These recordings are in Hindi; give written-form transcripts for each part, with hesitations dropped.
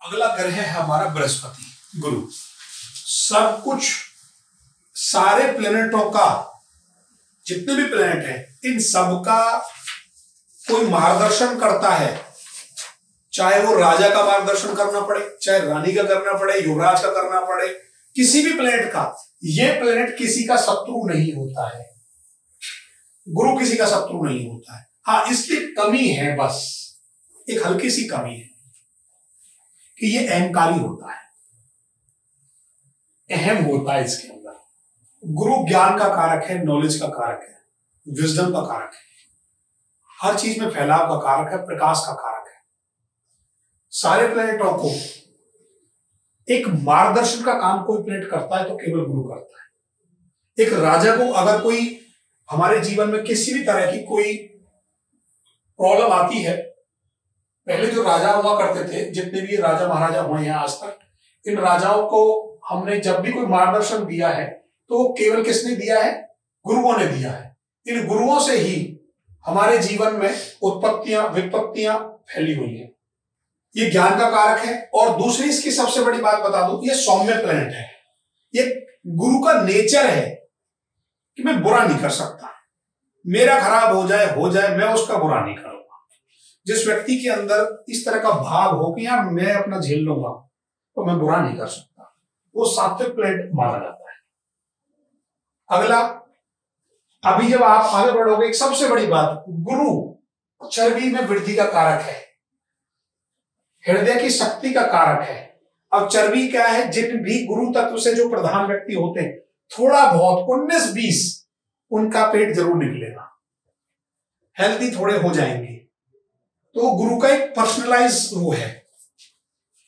अगला ग्रह है हमारा बृहस्पति गुरु। सब कुछ सारे प्लेनेटों का, जितने भी प्लेनेट हैं, इन सब का कोई मार्गदर्शन करता है। चाहे वो राजा का मार्गदर्शन करना पड़े, चाहे रानी का करना पड़े, युवराज का करना पड़े, किसी भी प्लेनेट का, ये प्लेनेट किसी का शत्रु नहीं होता है। गुरु किसी का शत्रु नहीं होता है। हाँ, इसकी कमी है, बस एक हल्की सी कमी है कि ये अहंकारी होता है, अहम होता है इसके अंदर। गुरु ज्ञान का कारक है, नॉलेज का कारक है, विजडम का कारक है, हर चीज में फैलाव का कारक है, प्रकाश का कारक है। सारे प्लेनेटों को एक मार्गदर्शन का काम कोई प्लेनेट करता है तो केवल गुरु करता है। एक राजा को अगर कोई हमारे जीवन में किसी भी तरह की कोई प्रॉब्लम आती है, पहले जो राजा हुआ करते थे, जितने भी राजा महाराजा हुए हैं आज तक, इन राजाओं को हमने जब भी कोई मार्गदर्शन दिया है तो केवल किसने दिया है? गुरुओं ने दिया है। इन गुरुओं से ही हमारे जीवन में उत्पत्तियां विपत्तियां फैली हुई है। ये ज्ञान का कारक है। और दूसरी इसकी सबसे बड़ी बात बता दूं, ये सौम्य प्लेनेट है। ये गुरु का नेचर है कि मैं बुरा नहीं कर सकता, मेरा खराब हो जाए मैं उसका बुरा नहीं करूंगा। जिस व्यक्ति के अंदर इस तरह का भाव हो कि यार मैं अपना झेल लूंगा तो मैं बुरा नहीं कर सकता, वो सात्विक प्लेनेट माना जाता है। अगला, अभी जब आप आगे बढ़ोगे, एक सबसे बड़ी बात, गुरु चर्बी में वृद्धि का कारक है, हृदय की शक्ति का कारक है। अब चर्बी क्या है? जिन भी गुरु तत्व से जो प्रधान व्यक्ति होते हैं, थोड़ा बहुत 19-20 उनका पेट जरूर निकलेगा, हेल्थी थोड़े हो जाएंगे। तो गुरु का एक पर्सनलाइज वो है,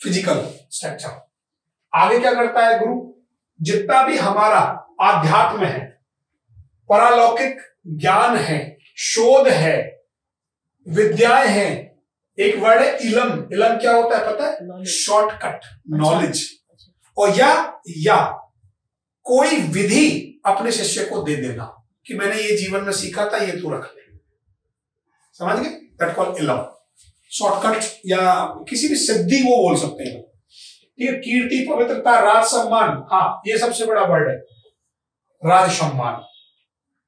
फिजिकल स्ट्रक्चर। आगे क्या करता है गुरु? जितना भी हमारा आध्यात्म है, परालौकिक ज्ञान है, शोध है, विद्याएं हैं, एक वर्ड है इलम। इलम क्या होता है पता है? Shortcut knowledge. और या कोई विधि अपने शिष्य को दे देना कि मैंने ये जीवन में सीखा था, ये तू रख ले। समझ गए? दैट कॉल्ड इलम, शॉर्टकट या किसी भी सिद्धि वो बोल सकते हैं। ठीक है, कीर्ति, पवित्रता, राज सम्मान, हाँ ये सबसे बड़ा वर्ड है, राज सम्मान।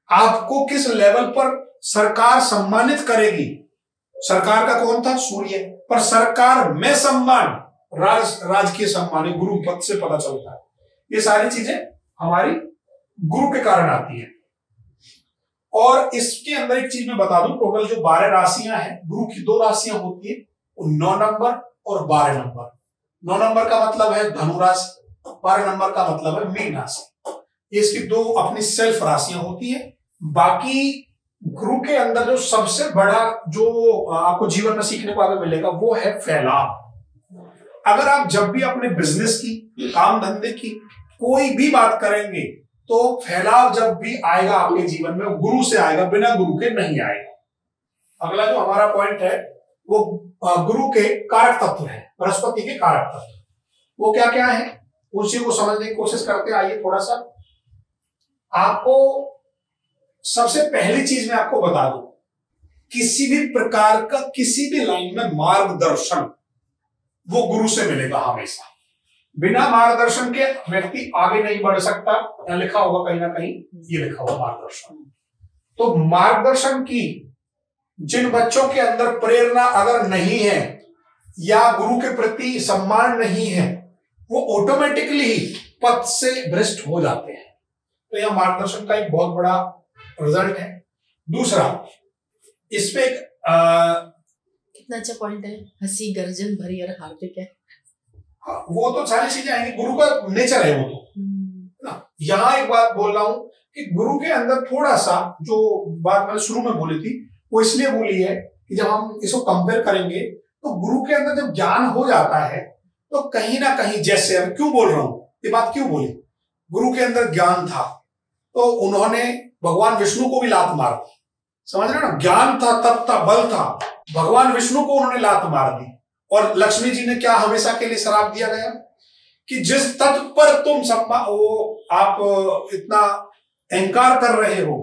आपको किस लेवल पर सरकार सम्मानित करेगी? सरकार का कौन था? सूर्य। पर सरकार में सम्मान, राजकीय सम्मान गुरु पद से पता चलता है। ये सारी चीजें हमारी गुरु के कारण आती है। और इसके अंदर एक चीज मैं बता दूं, टोटल जो 12 राशियां हैं, गुरु की 2 राशियां होती है, 9 नंबर और 12 नंबर। 9 नंबर का मतलब है धनु राशि, 12 नंबर का मतलब है मीन राशि। ये इसकी 2 अपनी सेल्फ राशियां होती है। बाकी गुरु के अंदर जो सबसे बड़ा जो आपको जीवन में सीखने को आगे मिलेगा वो है फैलाव। अगर आप जब भी अपने बिजनेस की, काम धंधे की कोई भी बात करेंगे तो फैलाव जब भी आएगा आपके जीवन में, गुरु से आएगा, बिना गुरु के नहीं आएगा। अगला जो हमारा पॉइंट है वो गुरु के कारक तत्व है, बृहस्पति के कारक तत्व। वो क्या क्या है उसी को समझने की कोशिश करते हैं। आइए थोड़ा सा आपको सबसे पहली चीज मैं आपको बता दूं, किसी भी प्रकार का किसी भी लाइन में मार्गदर्शन वो गुरु से मिलेगा हमेशा। बिना मार्गदर्शन के व्यक्ति आगे नहीं बढ़ सकता। यहां लिखा होगा कहीं ना कहीं, ये लिखा होगा मार्गदर्शन। तो मार्गदर्शन की जिन बच्चों के अंदर प्रेरणा अगर नहीं है या गुरु के प्रति सम्मान नहीं है, वो ऑटोमेटिकली ही पथ से भ्रष्ट हो जाते हैं। तो यह मार्गदर्शन का एक बहुत बड़ा रिजल्ट है। दूसरा, इसमें एक कितना अच्छा पॉइंट है, हंसी गर्जन भरी और हार्दिक है। हाँ, वो तो सारी चीजें आएंगी, गुरु का नेचर है वो तो ना। यहाँ एक बात बोल रहा हूं कि गुरु के अंदर थोड़ा सा जो बात मैंने शुरू में बोली थी वो इसलिए बोली है कि जब हम इसको कंपेयर करेंगे तो गुरु के अंदर जब ज्ञान हो जाता है तो कहीं ना कहीं, जैसे अब क्यों बोल रहा हूं ये बात, क्यों बोली, गुरु के अंदर ज्ञान था तो उन्होंने भगवान विष्णु को भी लात मार दी। समझ रहे ना, ज्ञान था, तप था, बल था, भगवान विष्णु को उन्होंने लात मार दी। और लक्ष्मी जी ने क्या हमेशा के लिए श्राप दिया गया कि जिस तत्व पर तुम आप इतना अहंकार कर रहे हो,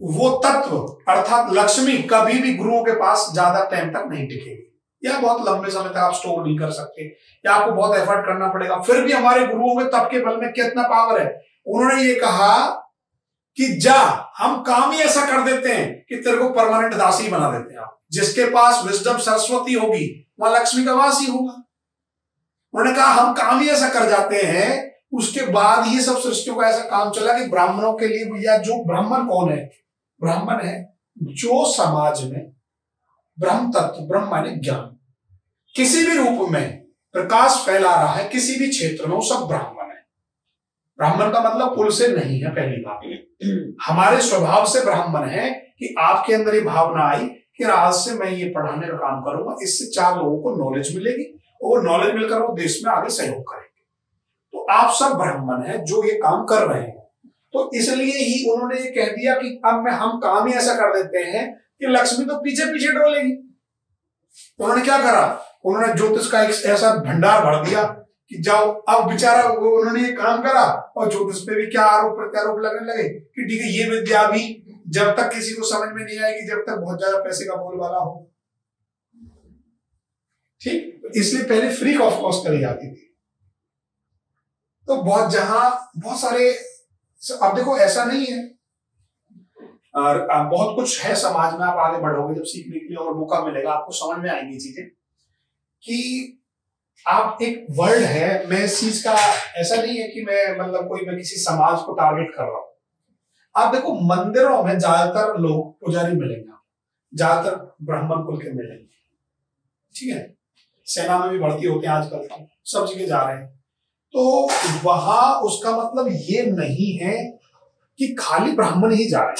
वो तत्व अर्थात लक्ष्मी कभी भी गुरुओं के पास ज्यादा टाइम तक नहीं टिकेगी। या बहुत लंबे समय तक आप स्टोर नहीं कर सकते, या आपको बहुत एफर्ट करना पड़ेगा। फिर भी हमारे गुरुओं में तप के बल में कितना पावर है। उन्होंने ये कहा कि जा हम काम ही ऐसा कर देते हैं कि तेरे को परमानेंट दासी बना देते हैं। आप जिसके पास विजडम सरस्वती होगी वहां लक्ष्मी का वास ही होगा। उन्होंने कहा हम काम ही ऐसा कर जाते हैं। उसके बाद ये सब सृष्टियों का ऐसा काम चला कि ब्राह्मणों के लिए भैया, जो ब्राह्मण कौन है, ब्राह्मण है जो समाज में ब्रह्म तत्व, ब्रह्म माने ज्ञान, किसी भी रूप में प्रकाश फैला रहा है किसी भी क्षेत्र में, वो सब ब्राह्मण है। ब्राह्मण का मतलब कुल से नहीं है, पहली बात। हमारे स्वभाव से ब्राह्मण है कि आपके अंदर ये भावना आई कि आज से मैं ये पढ़ाने का काम करूंगा, इससे 4 लोगों को नॉलेज मिलेगी और नॉलेज मिलकर वो देश में आगे सहयोग करेंगे। तो आप सब ब्राह्मण हैं जो ये काम कर रहे हैं। तो इसलिए ही उन्होंने ये कह दिया कि अब हम काम ही ऐसा कर देते हैं कि लक्ष्मी तो पीछे पीछे डोलेगी। तो उन्होंने क्या करा, उन्होंने ज्योतिष का एक ऐसा भंडार भर दिया कि जाओ। अब बेचारा उन्होंने ये काम करा और ज्योतिष पे भी क्या आरोप प्रत्यारोप लगने लगे कि ठीक है, ये विद्या भी जब तक किसी को समझ में नहीं आएगी, जब तक बहुत ज्यादा पैसे का बोलबाला हो। ठीक, इसलिए पहले फ्री ऑफ कॉस्ट करी जाती थी। तो बहुत सारे, अब देखो ऐसा नहीं है, और बहुत कुछ है समाज में। आप आगे बढ़ोगे जब सीखने के लिए और मौका मिलेगा, आपको समझ में आएंगी चीजें कि आप एक वर्ड है। मैं इस चीज का ऐसा नहीं है कि मैं किसी समाज को टारगेट कर रहा हूं। आप देखो मंदिरों में ज्यादातर लोग पुजारी मिलेंगे, ज्यादातर ब्राह्मण कुल के मिलेंगे, ठीक है। सेना में भी भर्ती होते हैं आजकल, सब जगह जा रहे हैं। तो वहां उसका मतलब ये नहीं है कि खाली ब्राह्मण ही जा रहे हैं,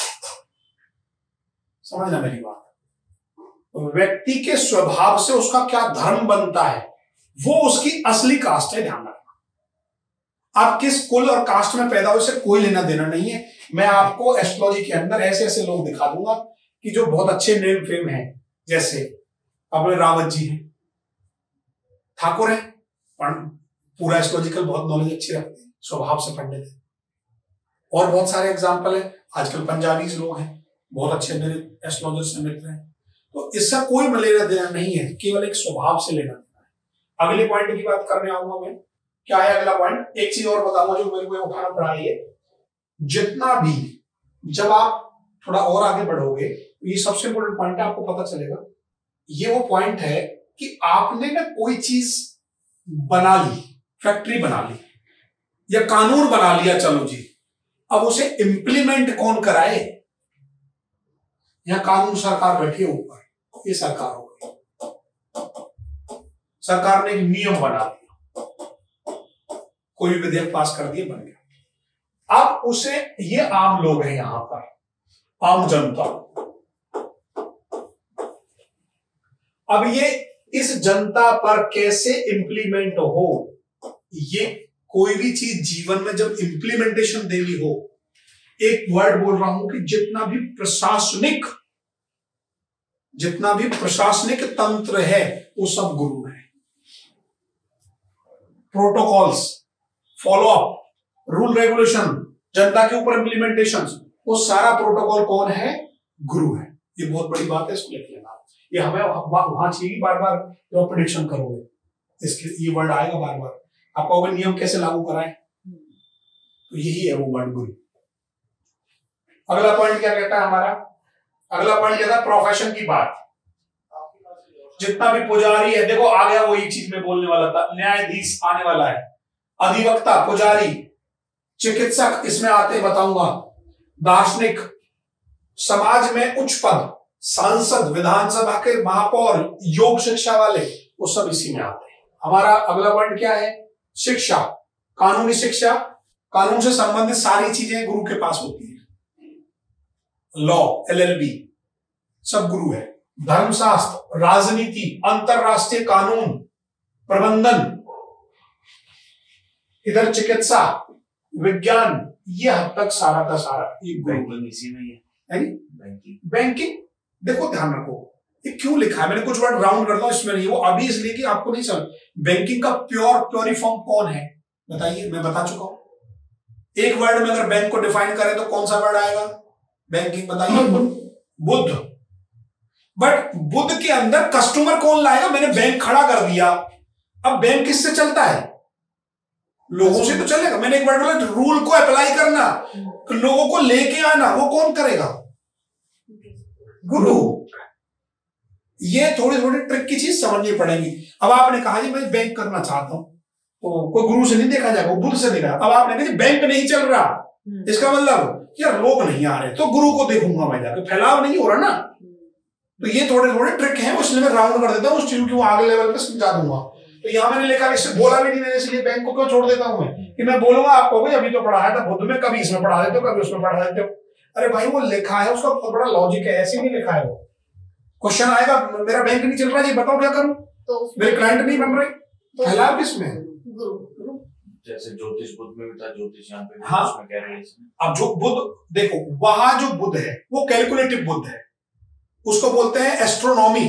समझना मेरी बात। व्यक्ति के स्वभाव से उसका क्या धर्म बनता है वो उसकी असली कास्ट है, ध्यान रखना। आप किस कुल और कास्ट में पैदा हो इससे कोई लेना देना नहीं है। मैं आपको एस्ट्रोलॉजी के अंदर ऐसे ऐसे लोग दिखा दूंगा कि जो बहुत अच्छे नेम फेम हैं, जैसे अपने रावत जी हैं, ठाकुर हैं, पूरा एस्ट्रोलॉजिकल बहुत नॉलेज अच्छी रखते हैं, स्वभाव से पंडित है। और बहुत सारे एग्जाम्पल है, आजकल पंजाबी लोग हैं बहुत अच्छे मेरे एस्ट्रोलॉजर से मित्र हैं। तो इसका कोई लेना देना नहीं है, केवल एक स्वभाव से लेना देना है। अगले पॉइंट की बात करने आऊंगा मैं। क्या है अगला पॉइंट? एक चीज और बताऊंगा जो मेरे को उठाना पड़ा है। जितना भी, जब आप थोड़ा और आगे बढ़ोगे, ये सबसे इंपॉर्टेंट पॉइंट है, आपको पता चलेगा। ये वो पॉइंट है कि आपने ना कोई चीज बना ली, फैक्ट्री बना ली या कानून बना लिया, चलो जी, अब उसे इंप्लीमेंट कौन कराए? यहां कानून सरकार बैठी है ऊपर, ये सरकार हो गई। सरकार ने एक नियम बना दिया, कोई भी विधेयक पास कर दिया, बन गया। अब उसे, ये आम लोग हैं यहां पर, आम जनता, अब ये इस जनता पर कैसे इंप्लीमेंट हो, ये कोई भी चीज जीवन में जब इंप्लीमेंटेशन देनी हो, एक वर्ड बोल रहा हूं कि जितना भी प्रशासनिक तंत्र है वो सब गुरु है। प्रोटोकॉल्स, फॉलोअप, रूल रेगुलेशन, जनता के ऊपर इंप्लीमेंटेशन, वो सारा प्रोटोकॉल कौन है? गुरु है। ये बहुत बड़ी बात है, इसको लिख लेना। ये हमें वहां चाहिए बार बार जो प्रेडिक्शन करोगे, इसके ये वर्ड आएगा बार बार। आप कहोगे नियम कैसे लागू कराएं, तो यही है वो वर्ड, गुरु। अगला पॉइंट क्या कहता है हमारा? अगला पॉइंट कहता है प्रोफेशन की बात। जितना भी पुजारी है, देखो आ गया वही चीज में बोलने वाला था, न्यायाधीश आने वाला है, अधिवक्ता, पुजारी, चिकित्सक इसमें आते बताऊंगा, दार्शनिक, समाज में उच्च पद, सांसद, विधानसभा के महापौर, योग शिक्षा वाले, वो सब इसी में आते हैं। हमारा अगला पॉइंट क्या है? शिक्षा, कानूनी शिक्षा, कानून से संबंधित सारी चीजें गुरु के पास होती है। लॉ, LLB, सब गुरु है। धर्मशास्त्र, राजनीति, अंतरराष्ट्रीय कानून, प्रबंधन, इधर चिकित्सा, विज्ञान, ये हद तक सारा का सारा एक गुरु इसी में है। बैंकिंग, देखो ध्यान रखो, ये क्यों लिखा है, मैंने कुछ वर्ड राउंड करता हूं, इसमें नहीं, वो अभी इसलिए कि आपको नहीं समझ। बैंकिंग का प्योरिफॉर्म कौन है बताइए? मैं बता चुका हूं। एक वर्ड में अगर बैंक को डिफाइन करें तो कौन सा वर्ड आएगा? बैंकिंग, बताइए। बुद्ध। बट बुध के अंदर कस्टमर कौन लाएगा? मैंने बैंक खड़ा कर दिया, अब बैंक किससे चलता है? लोगों से तो चलेगा। मैंने एक बार बोला रूल को अप्लाई करना, तो लोगों को लेके आना, वो कौन करेगा? गुरु। ये थोड़ी थोड़ी ट्रिक की चीज समझनी पड़ेगी। अब आपने कहा जी मैं बैंक करना चाहता हूं, तो कोई गुरु से नहीं देखा जाएगा, वो बुध से देखा। अब आपने कहा जी बैंक नहीं चल रहा, इसका मतलब यार लोग नहीं आ रहे, तो गुरु को देखूंगा मैं जाकर, फैलाव नहीं हो रहा ना। तो ये थोड़े थोड़े ट्रिक हैं, उसमें मैं राउंड कर देता हूँ, उस चीज को आगे लेवल पे समझा दूंगा। तो यहाँ मैंने लिखा, इससे बोला भी नहीं मैंने, इसलिए बैंक को क्यों छोड़ देता हूँ मैं कि मैं बोलूंगा आपको भाई अभी तो पढ़ाया था बुध में, कभी इसमें पढ़ा देते हो, कभी उसमें पढ़ा देते हो। अरे भाई वो लिखा है, उसका बहुत बड़ा लॉजिक है, ऐसे नहीं लिखा है। वो क्वेश्चन आएगा मेरा बैंक नहीं चल रहा जी, बताओ क्या करूं, तो मेरे क्लाइंट नहीं बन रहे, फैलाव किसमें? गुरु। जैसे ज्योतिष बुध में भी था, ज्योतिष यहाँ पे हाँ। उसमें कह रहे हैं। अब जो बुध देखो, वहां जो बुध है वो कैलकुलेटिव बुध है, उसको बोलते हैं एस्ट्रोनॉमी।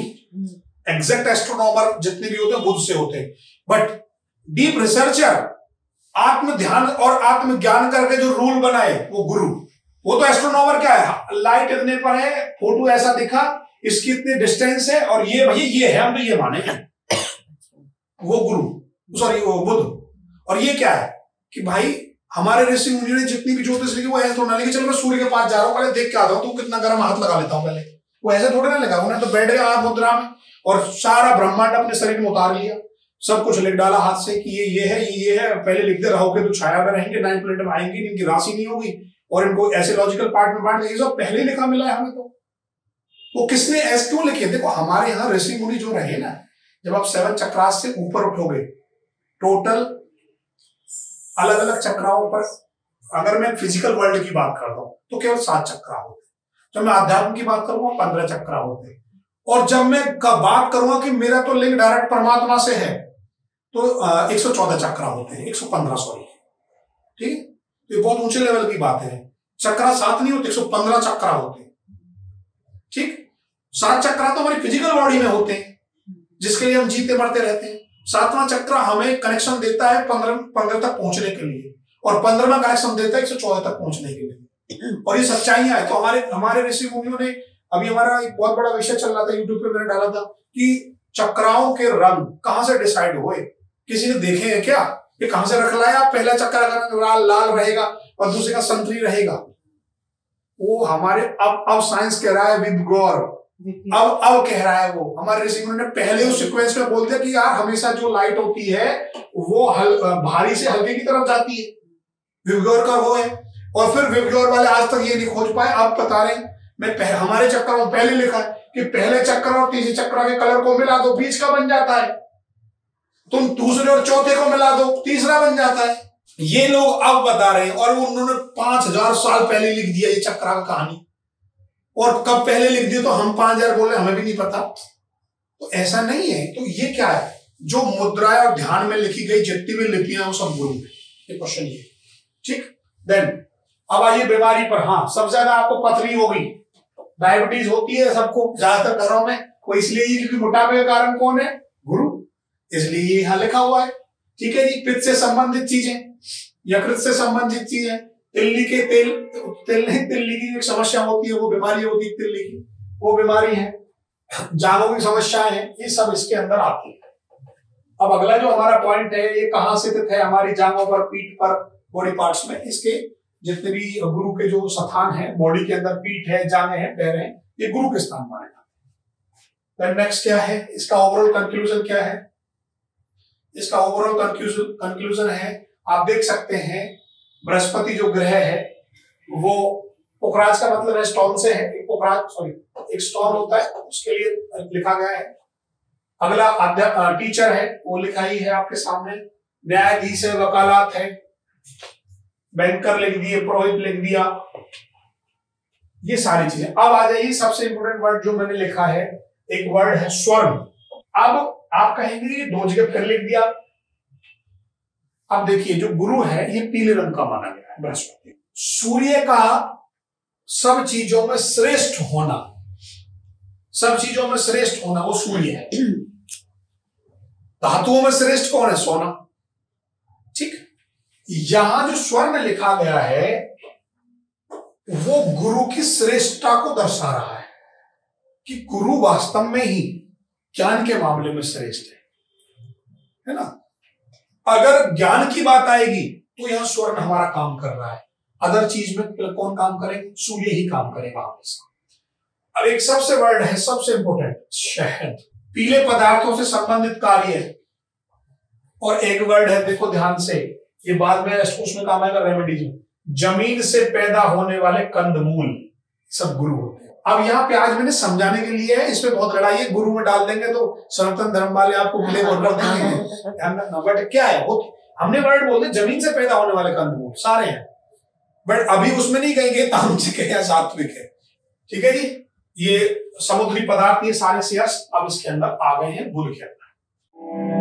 एग्जैक्ट एस्ट्रोनॉमर जितने भी होते हैं बुध से होते हैं, बट डीप रिसर्चर आत्म ध्यान और आत्म ज्ञान करके जो रूल बनाए वो गुरु। वो तो एस्ट्रोनॉमर क्या है, लाइट इतने पर है, फोटो ऐसा दिखा, इसकी इतनी डिस्टेंस है, और ये भैया ये है, हम तो ये मानेंगे, वो गुरु, सॉरी वो बुध। और ये क्या है कि भाई हमारे ऋषि मुनियों ने जितनी भी ज्योतिष लिखी वो ऐसे थोड़ा लिखी, चलो मैं सूर्य के पास जा रहा हूँ, पहले देख के आता हूँ तू कितना गर्म, हाथ लगा लेता हूँ पहले। वो ऐसे थोड़े ना लगा, उन्हें तो बैठ गया आप मुद्रा में और सारा ब्रह्मांड अपने शरीर में उतार लिया, सब कुछ लिख डाला हाथ से कि ये है, ये है, पहले लिख दे, रहोगे तो छाया में रहेंगे, 9 प्लेनेट में आएंगे, इनकी राशि नहीं होगी, और इनको ऐसे लॉजिकल पार्ट में बांट, ये सब पहले लिखा मिला है हमें। तो वो किसने ऐसे क्यों लिखे? देखो हमारे यहाँ ऋषि मुनि जो रहे ना, जब आप 7 चक्रास से ऊपर उठोगे, टोटल अलग अलग चक्राओं पर, अगर मैं फिजिकल वर्ल्ड की बात करता हूं तो केवल 7 चक्रा होते, जब मैं अध्यात्म की बात करूंगा 15 चक्रा होते, और जब मैं बात करूंगा कि मेरा तो लिंक डायरेक्ट परमात्मा से है तो 114 चक्रा होते हैं, 115 सॉरी, ठीक है। तो ये बहुत ऊंचे लेवल की बात है। चक्रा 7 नहीं होते, 115 चक्रा होते हैं, ठीक। 7 चक्रा तो हमारी फिजिकल बॉडी में होते हैं, जिसके लिए हम जीते मरते रहते हैं। 7वां चक्र हमें कनेक्शन देता है 15 तक पहुंचने के लिए, और 15वां कनेक्शन देता है 114 तक पहुंचने के लिए। और ये सच्चाइयां है। तो हमारे ऋषि मुनियों ने, अभी हमारा एक बहुत बड़ा विषय चल रहा था यूट्यूब पे, मैंने डाला था कि चक्राओं के रंग कहां से डिसाइड हुए, किसी ने देखे हैं क्या? ये कहां से रख लाया? पहला चक्र का रंग लाल रहेगा और दूसरे का संतरी रहेगा। वो हमारे अब साइंस कह रहा है विद गौर, अब कह रहा है वो, हमारे ऋषि मुनि ने पहले उस सीक्वेंस में बोल दिया कि यार हमेशा जो लाइट होती है वो भारी से हल्के की तरफ जाती है, विवगौर का वो है। और फिर विवगौर वाले आज तक ये नहीं खोज पाए, अब बता रहे हैं। मैं हमारे चक्र में पहले लिखा है कि पहले चक्र और तीसरे चक्र के कलर को मिला दो, बीच का बन जाता है, तुम दूसरे और चौथे को मिला दो, तीसरा बन जाता है। ये लोग अब बता रहे हैं, और उन्होंने 5000 साल पहले लिख दिया ये चक्र का कहानी। और कब पहले लिख दिया तो हम 5000 बोले, हमें भी नहीं पता। तो ऐसा नहीं है। तो ये क्या है, जो मुद्रा और ध्यान में लिखी गई जितनी भी लिपियां वो सब गुरु है। ये क्वेश्चन ये, ठीक। देन अब आइए बीमारी पर। हाँ, सबसे ज्यादा आपको पथरी होगी, डायबिटीज होती है सबको ज्यादातर घरों में, वो इसलिए ही क्योंकि मोटापे का कारण कौन है? गुरु, इसलिए ये यहां लिखा हुआ है, ठीक है जी। पित्त से संबंधित चीजें, यकृत से संबंधित चीजें, तिल्ली के तिल्ली की एक समस्या होती है, वो बीमारी होती है तिल्ली की, वो बीमारी है। जांघों की समस्याएं हैं, ये सब इसके अंदर आती है। अब अगला जो हमारा पॉइंट है, ये कहां स्थित है? हमारी जांघों पर, पीठ पर, बॉडी पार्ट्स में। इसके जितने भी गुरु के जो स्थान है बॉडी के अंदर, पीठ है, जांघें हैं, पैर हैं, ये गुरु के स्थान माने जाते हैं। नेक्स्ट क्या है, इसका ओवरऑल कंक्लूजन क्या है? इसका ओवरऑल कंक्लूजन है, आप देख सकते हैं बृहस्पति जो ग्रह है वो, पोखराज का मतलब है स्टोन से है, एक स्टोन होता है, उसके लिए लिखा गया है। अगला टीचर है, वो लिखा ही है आपके सामने। न्यायाधीश है, वकालत है, बैंकर लिख दिए, पुरोहित लिख दिया, ये सारी चीजें। अब आ जाइए सबसे इंपोर्टेंट वर्ड जो मैंने लिखा है, एक वर्ड है स्वर्ण। अब आप कहेंगे 2 जगह फिर लिख दिया। अब देखिए जो गुरु है ये पीले रंग का माना गया है, बृहस्पति। सूर्य का सब चीजों में श्रेष्ठ होना, सब चीजों में श्रेष्ठ होना वो सूर्य है। धातुओं में श्रेष्ठ कौन है? सोना, ठीक। यहां जो स्वर्ण लिखा गया है वो गुरु की श्रेष्ठता को दर्शा रहा है। कि गुरु वास्तव में ही ज्ञान के मामले में श्रेष्ठ है ना। अगर ज्ञान की बात आएगी तो यहां स्वर्ण हमारा काम कर रहा है, अदर चीज में कौन काम करेगा? सूर्य ही काम करेगा हमेशा। अब एक सबसे वर्ड है, सबसे इंपोर्टेंट, शहद, पीले पदार्थों से संबंधित कार्य है। और एक वर्ड है, देखो ध्यान से, ये बाद में उसमें काम आएगा, रेमेडीज में, जमीन से पैदा होने वाले कंदमूल सब गुरु होते हैं। अब यहाँ पे आज मैंने समझाने के लिए है, इसमें बहुत लड़ाई है, गुरु में डाल देंगे तो सनातन धर्म वाले आपको ब्लेम और कर देंगे, ध्यान रखना। बट क्या है वो, हमने वर्ड बोलते जमीन से पैदा होने वाले कंदमूल सारे हैं, बट अभी उसमें नहीं कहेंगे तामसिक है या सात्विक है, ठीक है जी। ये समुद्री पदार्थ, ये सारे शेयर्स अब इसके अंदर आ गए हैं बुध के अंदर।